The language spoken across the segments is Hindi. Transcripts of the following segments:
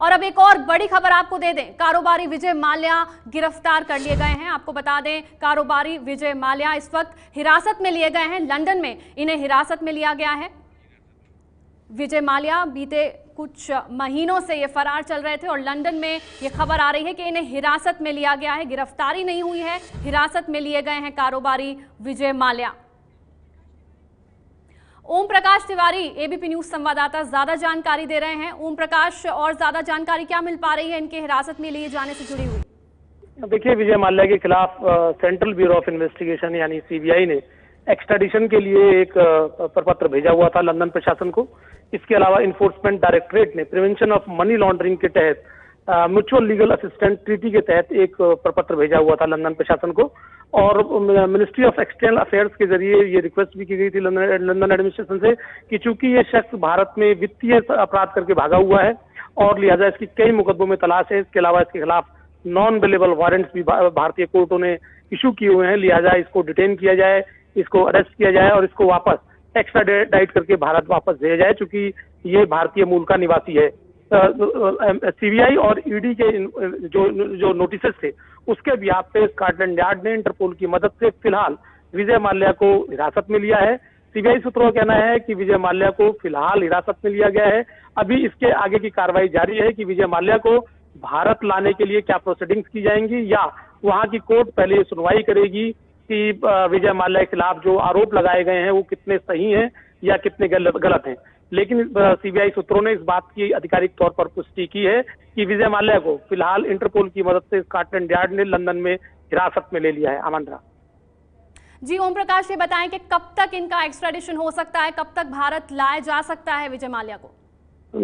और अब एक और बड़ी खबर आपको दे दें, कारोबारी विजय माल्या गिरफ्तार कर लिए गए हैं। आपको बता दें, कारोबारी विजय माल्या इस वक्त हिरासत में लिए गए हैं। लंदन में इन्हें हिरासत में लिया गया है। विजय माल्या बीते कुछ महीनों से ये फरार चल रहे थे और लंदन में ये खबर आ रही है कि इन्हें हिरासत में लिया गया है। गिरफ्तारी नहीं हुई है, हिरासत में लिए गए हैं कारोबारी विजय माल्या। ओम प्रकाश तिवारी, एबीपी न्यूज संवाददाता, ज्यादा जानकारी दे रहे हैं। ओम प्रकाश, और ज्यादा जानकारी क्या मिल पा रही है इनके हिरासत में लिए जाने से जुड़ी हुई? देखिए, विजय माल्या के खिलाफ सेंट्रल ब्यूरो ऑफ इन्वेस्टिगेशन यानी सीबीआई ने एक्स्ट्राडिशन के लिए एक प्रपत्र भेजा हुआ था लंदन प्रशासन को। इसके अलावा इन्फोर्समेंट डायरेक्टरेट ने प्रिवेंशन ऑफ मनी लॉन्ड्रिंग के तहत म्यूचुअल लीगल असिस्टेंट ट्रीटी के तहत एक प्रपत्र भेजा हुआ था लंदन प्रशासन को, और मिनिस्ट्री ऑफ एक्सटर्नल अफेयर्स के जरिए ये रिक्वेस्ट भी की गई थी लंदन एडमिनिस्ट्रेशन से कि चूंकि ये शख्स भारत में वित्तीय अपराध करके भागा हुआ है और लिहाजा इसकी कई मुकदमों में तलाश है। इसके अलावा इसके खिलाफ नॉन अवेलेबल वारंट्स भी भारतीय कोर्टों ने इशू किए हुए हैं, लिहाजा इसको डिटेन किया जाए, इसको अरेस्ट किया जाए और इसको वापस एक्स्ट्राडाइट करके भारत वापस भेजा जाए, चूंकि ये भारतीय मूल का निवासी है। सीबीआई और ईडी के जो नोटिसेस थे उसके बिहाफ पे स्कॉटलैंड यार्ड ने इंटरपोल की मदद से फिलहाल विजय माल्या को हिरासत में लिया है। सीबीआई सूत्रों का कहना है कि विजय माल्या को फिलहाल हिरासत में लिया गया है। अभी इसके आगे की कार्रवाई जारी है कि विजय माल्या को भारत लाने के लिए क्या प्रोसीडिंग्स की जाएंगी या वहां की कोर्ट पहले सुनवाई करेगी कि विजय माल्या के खिलाफ जो आरोप लगाए गए हैं वो कितने सही हैं या कितने गलत हैं। लेकिन सीबीआई सूत्रों ने इस बात की आधिकारिक तौर पर पुष्टि की है कि विजय माल्या को फिलहाल इंटरपोल की मदद से स्कॉटलैंड यार्ड ने लंदन में हिरासत में ले लिया है। आमंत्रा जी, ओम प्रकाश, ये बताएं कि कब तक इनका एक्स्ट्राडिशन हो सकता है, कब तक भारत लाया जा सकता है विजय माल्या को?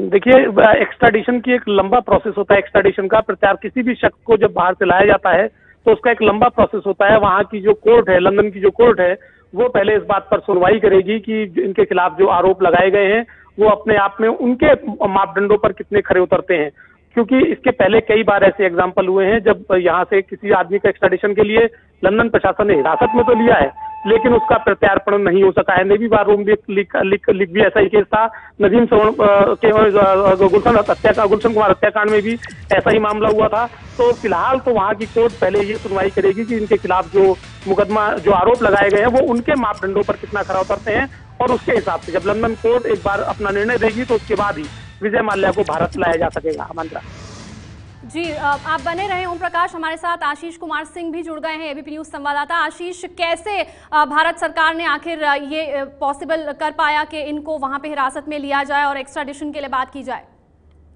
देखिए, एक्स्ट्राडिशन की एक लंबा प्रोसेस होता है। एक्स्ट्राडिशन का प्रचार, किसी भी शख्स को जब बाहर से लाया जाता है तो उसका एक लंबा प्रोसेस होता है। वहां की जो कोर्ट है, लंदन की जो कोर्ट है, वो पहले इस बात पर सुनवाई करेगी कि इनके खिलाफ जो आरोप लगाए गए हैं वो अपने आप में उनके मापदंडों पर कितने खरे उतरते हैं। क्योंकि इसके पहले कई बार ऐसे एग्जाम्पल हुए हैं जब यहाँ से किसी आदमी का एक्स्ट्राडिशन के लिए लंदन प्रशासन ने हिरासत में तो लिया है लेकिन उसका प्रत्यार्पण नहीं हो सका है। नेवी बार रूम भी लिख भी ऐसा ही केस था। नदीम के गुलशन कुमार हत्याकांड में भी ऐसा ही मामला हुआ था। तो फिलहाल तो वहां की कोर्ट पहले ये सुनवाई करेगी कि इनके खिलाफ जो मुकदमा, जो आरोप लगाए गए हैं वो उनके मापदंडों पर कितना खरा उतरते हैं, और उसके हिसाब से जब लंदन कोर्ट एक बार अपना निर्णय देगी तो उसके बाद ही विजय माल्या को भारत लाया जा सकेगा। आमंत्रण जी, आप बने रहे ओम प्रकाश। हमारे साथ आशीष कुमार सिंह भी जुड़ गए हैं, एबीपी न्यूज संवाददाता। आशीष, कैसे भारत सरकार ने आखिर ये पॉसिबल कर पाया कि इनको वहां पे हिरासत में लिया जाए और एक्स्ट्राडिशन के लिए बात की जाए?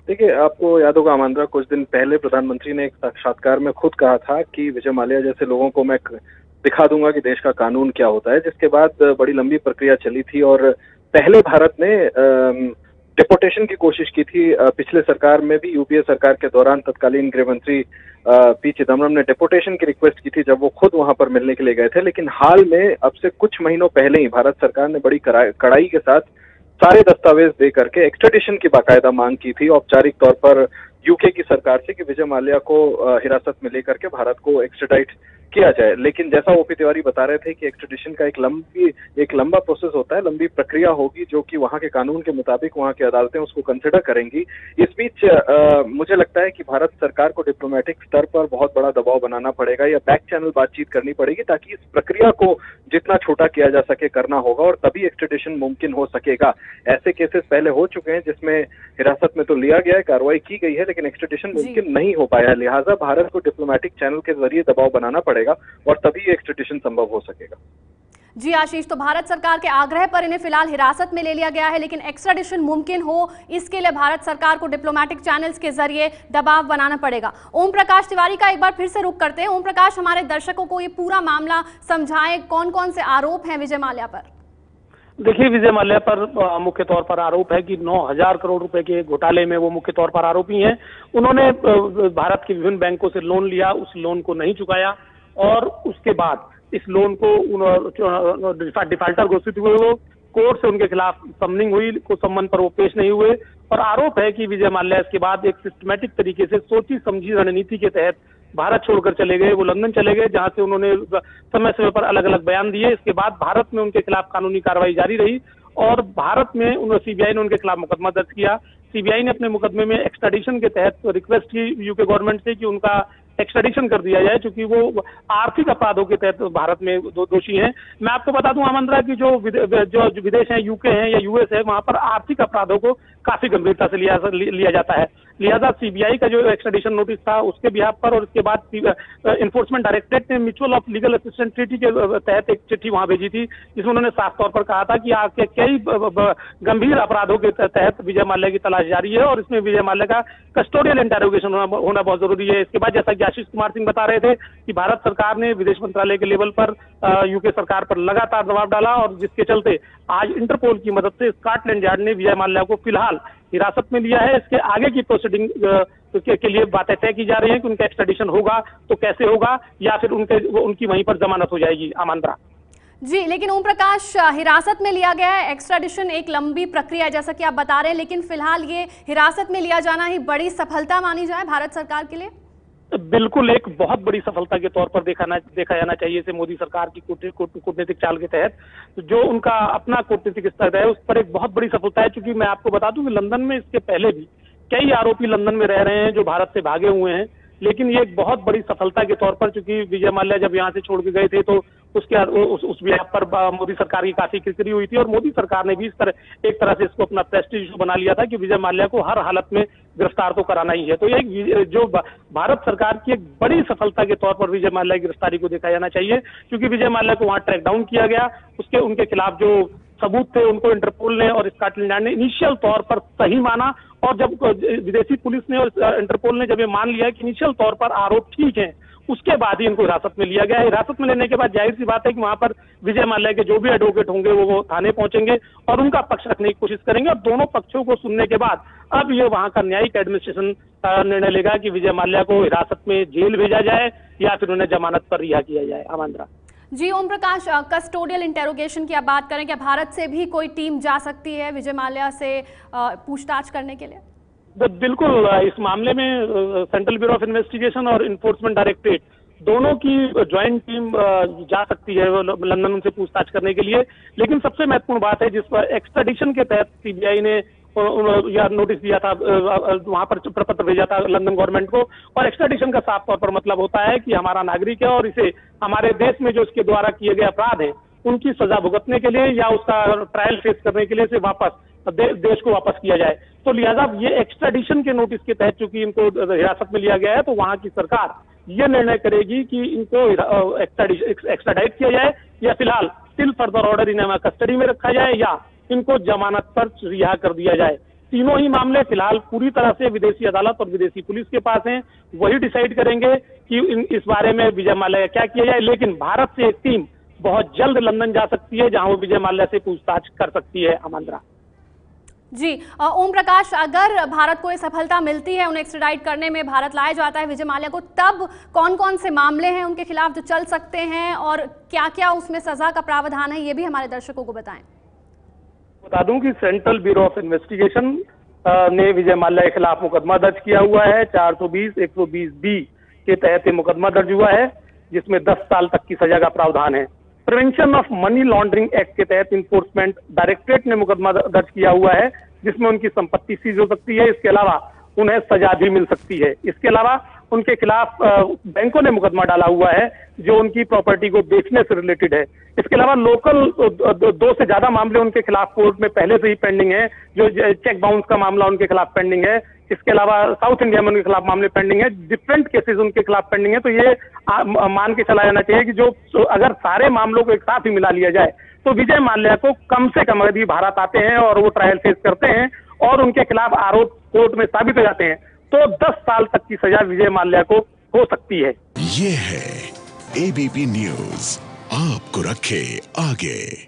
देखिए, आपको याद होगा आमंत्रा, कुछ दिन पहले प्रधानमंत्री ने एक साक्षात्कार में खुद कहा था कि विजय माल्या जैसे लोगों को मैं दिखा दूंगा कि देश का कानून क्या होता है, जिसके बाद बड़ी लंबी प्रक्रिया चली थी और पहले भारत ने डिपोटेशन की कोशिश की थी। पिछले सरकार में भी, यूपीए सरकार के दौरान तत्कालीन गृह मंत्री पी चिदम्बरम ने डिपोटेशन की रिक्वेस्ट की थी जब वो खुद वहां पर मिलने के लिए गए थे। लेकिन हाल में, अब से कुछ महीनों पहले ही, भारत सरकार ने बड़ी कड़ाई के साथ सारे दस्तावेज दे करके एक्स्ट्राडिशन की बाकायदा मांग की थी औपचारिक तौर पर यूके की सरकार से कि विजय माल्या को हिरासत में लेकर के भारत को एक्स्ट्राडाइट किया जाए। लेकिन जैसा ओपी तिवारी बता रहे थे कि एक्स्ट्राडिशन का एक लंबा प्रोसेस होता है, लंबी प्रक्रिया होगी जो कि वहां के कानून के मुताबिक वहां की अदालतें उसको कंसिडर करेंगी। इस बीच मुझे लगता है कि भारत सरकार को डिप्लोमेटिक स्तर पर बहुत बड़ा दबाव बनाना पड़ेगा या बैक चैनल बातचीत करनी पड़ेगी ताकि इस प्रक्रिया को जितना छोटा किया जा सके करना होगा और तभी एक्स्ट्राडिशन मुमकिन हो सकेगा। ऐसे केसेस पहले हो चुके हैं जिसमें हिरासत में तो लिया गया है, कार्रवाई की गई है, लेकिन एक्स्ट्राडिशन मुमकिन नहीं हो पाया। लिहाजा भारत को डिप्लोमेटिक चैनल के जरिए दबाव बनाना पड़ेगा और तभी एक्स्ट्राडिशन संभव हो सकेगा। जी आशीष, तो भारत सरकार के आग्रह पर इन्हें फिलहाल हिरासत में ले लिया गया है, लेकिन एक्स्ट्राडिशन मुमकिन हो इसके लिए भारत सरकार को डिप्लोमेटिक चैनल्स के जरिए दबाव बनाना पड़ेगा। ओम प्रकाश तिवारी का एक बार फिर से रुख करते हैं। ओम प्रकाश, हमारे दर्शकों को ये पूरा मामला समझाएं, कौन कौन से आरोप हैं विजय माल्या पर? देखिए, विजय माल्या पर मुख्य तौर पर आरोप है कि 9,000 करोड़ रुपए के घोटाले में वो मुख्य तौर पर आरोपी हैं। उन्होंने भारत के विभिन्न बैंकों से लोन लिया, उस लोन को नहीं चुकाया और उसके बाद इस लोन को डिफाल्टर घोषित हुए, वो कोर्ट से उनके खिलाफ समनिंग हुई, को सम्मन पर वो पेश नहीं हुए और आरोप है कि विजय माल्या इसके बाद एक सिस्टमैटिक तरीके से सोची समझी रणनीति के तहत भारत छोड़कर चले गए। वो लंदन चले गए जहां से उन्होंने समय समय पर अलग अलग बयान दिए। इसके बाद भारत में उनके खिलाफ कानूनी कार्रवाई जारी रही और भारत में सीबीआई ने उनके खिलाफ मुकदमा दर्ज किया। सीबीआई ने अपने मुकदमे में एक्स्ट्राडिशन के तहत रिक्वेस्ट की यूके गवर्नमेंट से कि उनका एक्स्ट्राडिशन कर दिया जाए, क्योंकि वो आर्थिक अपराधों के तहत भारत में दोषी हैं। मैं आपको बता दूं आमंत्रा की जो विदेश हैं, यूके हैं या यूएस है, वहां पर आर्थिक अपराधों को काफी गंभीरता से लिया जाता है। लिहाजा सीबीआई का जो एक्स्ट्राडिशन नोटिस था उसके बिहाफ पर, और इसके बाद इन्फोर्समेंट डायरेक्टरेट ने mutual of legal assistance treaty के तहत एक चिट्ठी वहां भेजी थी, जिसमें उन्होंने साफ तौर पर कहा था कि आपके कई गंभीर अपराधों के तहत विजय माल्या की तलाश जारी है और इसमें विजय माल्या का कस्टोडियल इंटेरोगेशन होना बहुत जरूरी है। इसके बाद जैसा कि आशीष कुमार सिंह बता रहे थे कि भारत सरकार ने विदेश मंत्रालय के लेवल पर यूके सरकार पर लगातार दबाव डाला, और जिसके चलते आज इंटरपोल की मदद से स्कॉटलैंड यार्ड ने विजय माल्या को फिलहाल हिरासत में लिया है। इसके आगे की प्रोसीडिंग के लिए बातें तय की जा रही हैं कि उनका एक्स्ट्राडिशन होगा तो कैसे होगा, या फिर उनकी वहीं पर जमानत हो जाएगी। आमंत्रा जी, लेकिन ओम प्रकाश, हिरासत में लिया गया है, एक्स्ट्राडिशन एक लंबी प्रक्रिया है जैसा कि आप बता रहे हैं, लेकिन फिलहाल ये हिरासत में लिया जाना ही बड़ी सफलता मानी जाए भारत सरकार के लिए? बिल्कुल, एक बहुत बड़ी सफलता के तौर पर देखा जाना चाहिए इसे मोदी सरकार की कूटनीतिक चाल के तहत। जो उनका अपना कूटनीतिक स्तर है उस पर एक बहुत बड़ी सफलता है, क्योंकि मैं आपको बता दूं कि लंदन में इसके पहले भी कई आरोपी लंदन में रह रहे हैं जो भारत से भागे हुए हैं, लेकिन ये एक बहुत बड़ी सफलता के तौर पर, क्योंकि विजय माल्या जब यहाँ से छोड़ के गए थे तो उस बिहाफ पर मोदी सरकार की काफी किरकिरी हुई थी, और मोदी सरकार ने भी एक तरह से इसको अपना प्रेस्टीज इशू बना लिया था कि विजय माल्या को हर हालत में गिरफ्तार तो कराना ही है। तो ये जो भारत सरकार की एक बड़ी सफलता के तौर पर विजय माल्या की गिरफ्तारी को देखा जाना चाहिए, क्योंकि विजय माल्या को वहां ट्रैक डाउन किया गया, उनके खिलाफ जो सबूत थे उनको इंटरपोल ने और स्कॉटलैंड यार्ड ने इनिशियल तौर पर सही माना, और जब विदेशी पुलिस ने और इंटरपोल ने जब ये मान लिया कि इनिशियल तौर पर आरोप ठीक है, उसके बाद ही इनको हिरासत में लिया गया। हिरासत में लेने के बाद जाहिर सी बात है कि वहां पर विजय माल्या के जो भी एडवोकेट होंगे वो थाने पहुंचेंगे और उनका पक्ष रखने की कोशिश करेंगे, और दोनों पक्षों को सुनने के बाद अब ये वहां का न्यायिक एडमिनिस्ट्रेशन निर्णय लेगा कि विजय माल्या को हिरासत में जेल भेजा जाए या फिर उन्हें जमानत पर रिहा किया जाए। आमंत्रा जी, ओम प्रकाश, कस्टोडियल इंटेरोगेशन की आप बात करें, क्या भारत से भी कोई टीम जा सकती है विजय माल्या से पूछताछ करने के लिए? बिल्कुल, इस मामले में सेंट्रल ब्यूरो ऑफ इन्वेस्टिगेशन और इन्फोर्समेंट डायरेक्टरेट दोनों की ज्वाइंट टीम जा सकती है लंदन उनसे पूछताछ करने के लिए। लेकिन सबसे महत्वपूर्ण बात है जिस पर एक्स्ट्राडिशन के तहत सीबीआई ने या नोटिस दिया था, वहां पर प्रपत्र भेजा था लंदन गवर्नमेंट को, और एक्स्ट्राडिशन का साफ तौर पर मतलब होता है कि हमारा नागरिक है और इसे हमारे देश में जो इसके द्वारा किए गए अपराध हैं उनकी सजा भुगतने के लिए या उसका ट्रायल फेस करने के लिए इसे वापस देश को वापस किया जाए। तो लिहाजा ये एक्स्ट्राडिशन के नोटिस के तहत चूंकि इनको हिरासत में लिया गया है, तो वहां की सरकार ये निर्णय करेगी कि इनको एक्स्ट्राडाइट किया जाए या फिलहाल स्टिल फर्दर ऑर्डर इन्हें कस्टडी में रखा जाए या इनको जमानत पर रिहा कर दिया जाए। तीनों ही मामले फिलहाल पूरी तरह से विदेशी अदालत और विदेशी पुलिस के पास हैं, वही डिसाइड करेंगे कि इस बारे में विजय माल्या क्या किया जाए। लेकिन भारत से एक टीम बहुत जल्द लंदन जा सकती है जहां वो विजय माल्या से पूछताछ कर सकती है। आमंत्रा जी, ओम प्रकाश, अगर भारत को ये सफलता मिलती है, उन्हें एक्स्ट्राडाइट करने में भारत लाया जाता है विजय माल्या को, तब कौन कौन से मामले हैं उनके खिलाफ जो चल सकते हैं और क्या क्या उसमें सजा का प्रावधान है, ये भी हमारे दर्शकों को बताएं। बता दूं कि सेंट्रल ब्यूरो ऑफ इन्वेस्टिगेशन ने विजय माल्या के खिलाफ मुकदमा दर्ज किया हुआ है। 420 120B के तहत ये मुकदमा दर्ज हुआ है, जिसमें 10 साल तक की सजा का प्रावधान है। Prevention of money laundering act के तहत इन्फोर्समेंट डायरेक्टरेट ने मुकदमा दर्ज किया हुआ है, जिसमें उनकी संपत्ति सीज हो सकती है। इसके अलावा उन्हें सजा भी मिल सकती है। इसके अलावा उनके खिलाफ बैंकों ने मुकदमा डाला हुआ है जो उनकी प्रॉपर्टी को बेचने से रिलेटेड है। इसके अलावा लोकल 2 से ज्यादा मामले उनके खिलाफ कोर्ट में पहले से ही पेंडिंग है, जो चेक बाउंस का मामला उनके खिलाफ पेंडिंग है। इसके अलावा साउथ इंडिया में उनके खिलाफ मामले पेंडिंग है, डिफरेंट केसेस उनके खिलाफ पेंडिंग है। तो ये मान के चला जाना चाहिए कि जो अगर सारे मामलों को एक साथ ही मिला लिया जाए तो विजय माल्या को कम से कम यदि भारत आते हैं और वो ट्रायल फेस करते हैं और उनके खिलाफ आरोप कोर्ट में साबित हो जाते हैं तो 10 साल तक की सजा विजय माल्या को हो सकती है। ये है ABP न्यूज़, आपको रखे आगे।